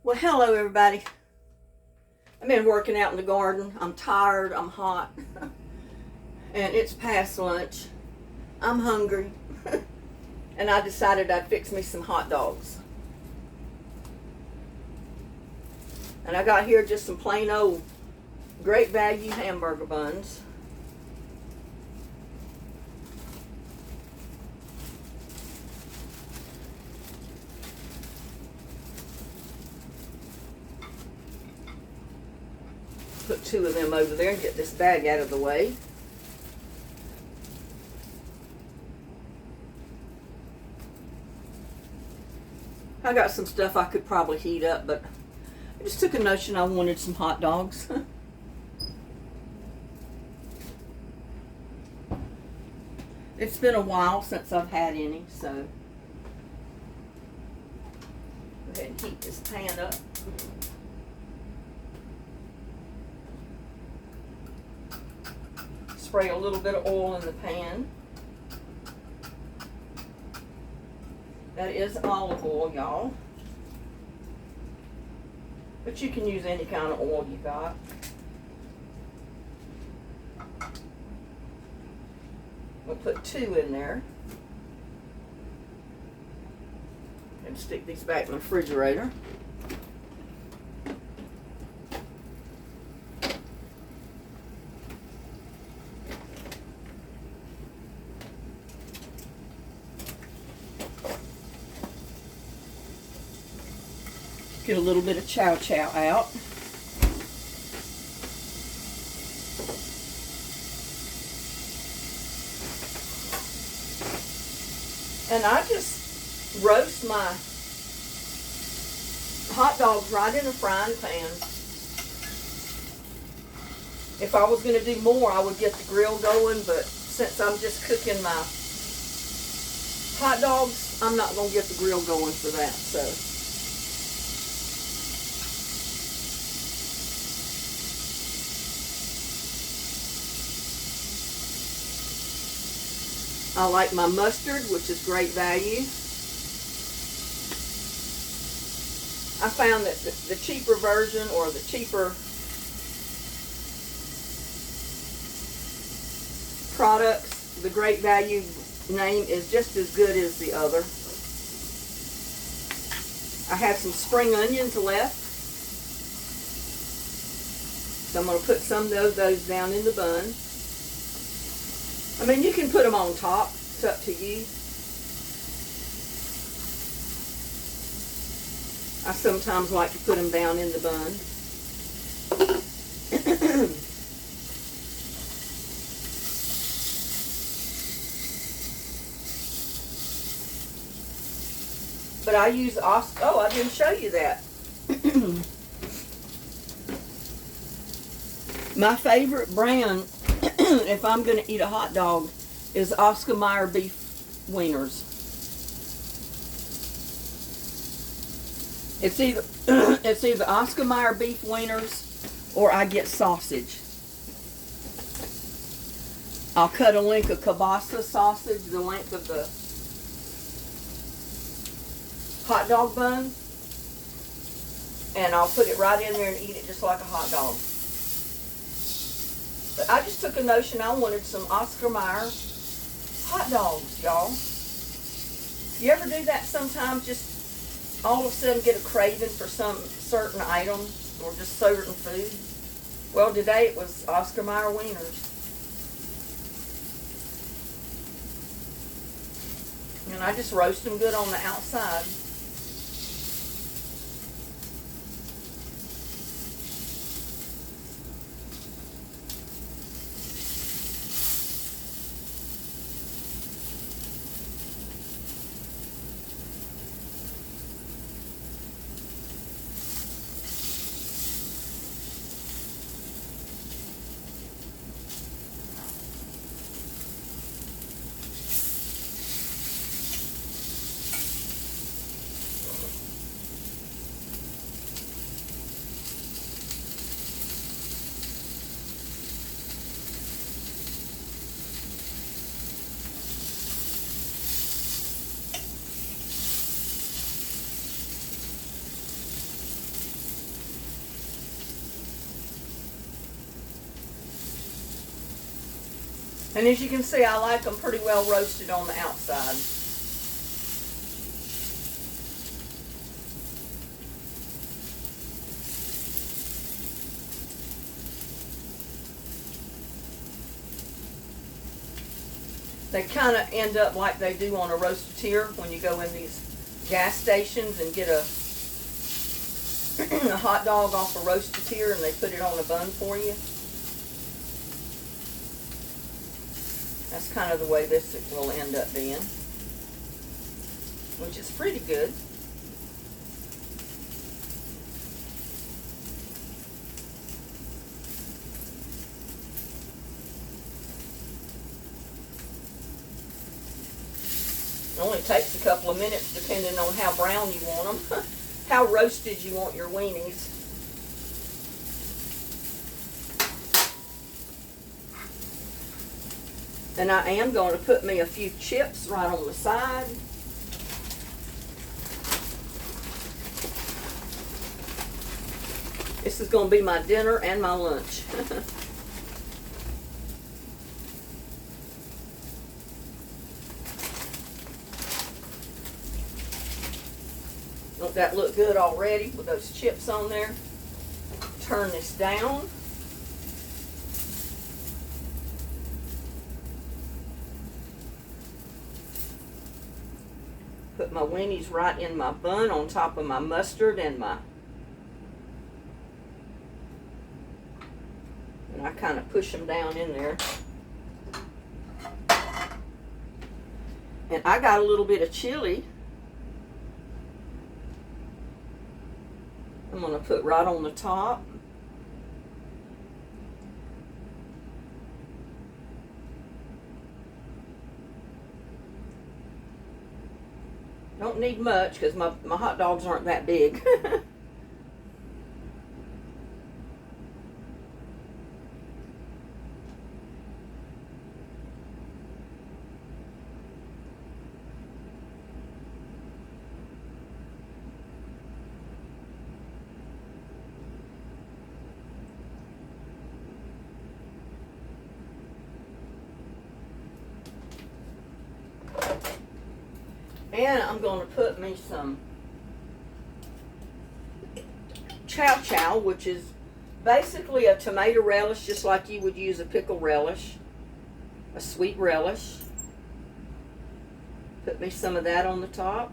Well, hello everybody. I've been working out in the garden. I'm tired, I'm hot, and it's past lunch. I'm hungry, and I decided I'd fix me some hot dogs. And I got here just some plain old Great Value hamburger buns. Put two of them over there and get this bag out of the way. I got some stuff I could probably heat up, but I just took a notion I wanted some hot dogs. It's been a while since I've had any, so go ahead and heat this pan up. Spray a little bit of oil in the pan. That is olive oil, y'all. But you can use any kind of oil you got. We'll put two in there. And stick these back in the refrigerator. Get a little bit of chow chow out. And I just roast my hot dogs right in a frying pan. If I was going to do more, I would get the grill going, but since I'm just cooking my hot dogs, I'm not going to get the grill going for that, so. I like my mustard, which is Great Value. I found that the cheaper version, or the cheaper products, the Great Value name is just as good as the other. I have some spring onions left, so I'm going to put some of those down in the bun. I mean, you can put them on top. It's up to you. I sometimes like to put them down in the bun. But I use Oscar. Oh, I didn't show you that. My favorite brand, if I'm going to eat a hot dog, is Oscar Mayer beef wieners. It's either Oscar Mayer beef wieners or I get sausage. I'll cut a length of kielbasa sausage, the length of the hot dog bun, and I'll put it right in there and eat it just like a hot dog. But I just took a notion I wanted some Oscar Mayer hot dogs, y'all. You ever do that sometimes? Just all of a sudden get a craving for some certain item or just certain food? Well, today it was Oscar Mayer wieners. And I just roast them good on the outside. And as you can see, I like them pretty well roasted on the outside. They kind of end up like they do on a Roastateur when you go in these gas stations and get a a hot dog off a Roastateur and they put it on a bun for you. That's kind of the way this will end up being, which is pretty good. It only takes a couple of minutes depending on how brown you want them, how roasted you want your weenies. And I am going to put me a few chips right on the side. This is going to be my dinner and my lunch. Don't that look good already with those chips on there? Turn this down. Put my weenies right in my bun on top of my mustard and I kind of push them down in there. And I got a little bit of chili. I'm going to put right on the top. Don't need much because my hot dogs aren't that big. And I'm going to put me some chow chow, which is basically a tomato relish, just like you would use a pickle relish, a sweet relish. Put me some of that on the top.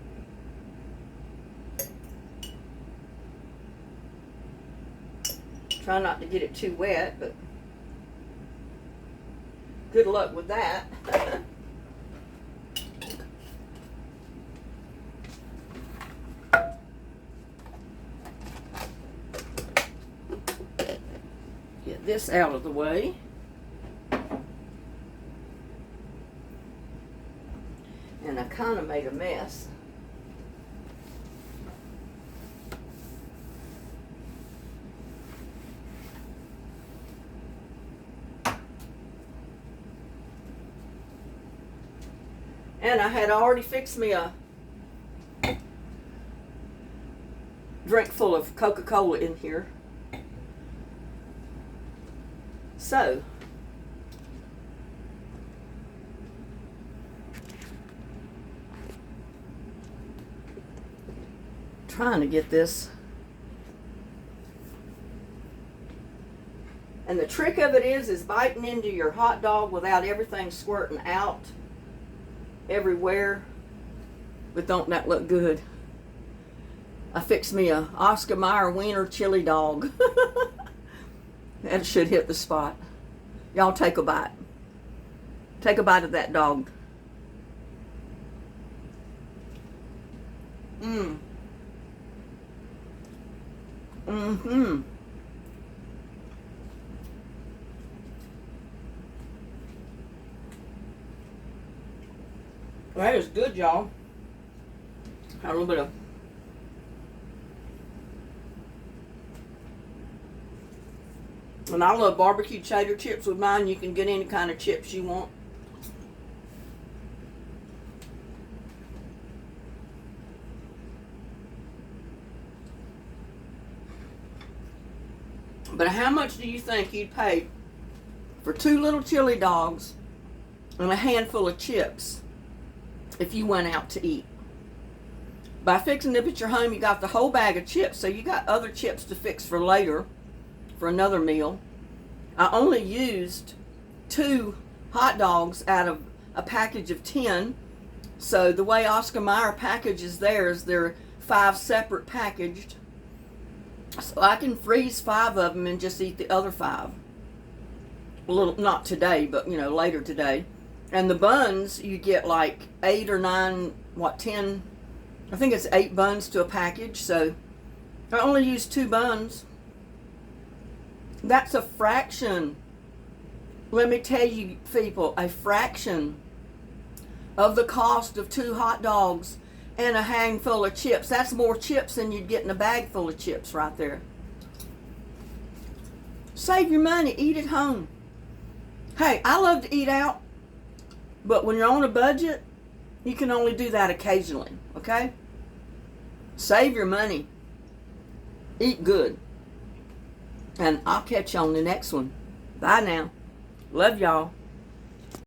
Try not to get it too wet, but good luck with that. Get this out of the way. And I kind of made a mess. And I had already fixed me a drink full of Coca-Cola in here. So, trying to get this. And the trick of it is biting into your hot dog without everything squirting out everywhere. But don't that look good? I fixed me a Oscar Mayer wiener chili dog. That should hit the spot. Y'all take a bite. Take a bite of that dog. Mmm. Mm-hmm. That is good, y'all. Got a little bit of and I love barbecue cheddar chips with mine. You can get any kind of chips you want. But how much do you think you'd pay for 2 little chili dogs and a handful of chips if you went out to eat. By fixing them at your home, you got the whole bag of chips, so you got other chips to fix for later, for another meal. I only used 2 hot dogs out of a package of 10. So the way Oscar Mayer packages theirs, they're 5 separate packaged. So I can freeze 5 of them and just eat the other 5. A little, not today, but later today. And the buns, you get like 8 or 9, 10, I think it's 8 buns to a package. So I only use 2 buns. That's a fraction. Let me tell you, people, a fraction of the cost of 2 hot dogs and a handful of chips. That's more chips than you'd get in a bag full of chips right there. Save your money. Eat at home. Hey, I love to eat out, but when you're on a budget, you can only do that occasionally, okay? Save your money. Eat good. And I'll catch you on the next one. Bye now. Love y'all.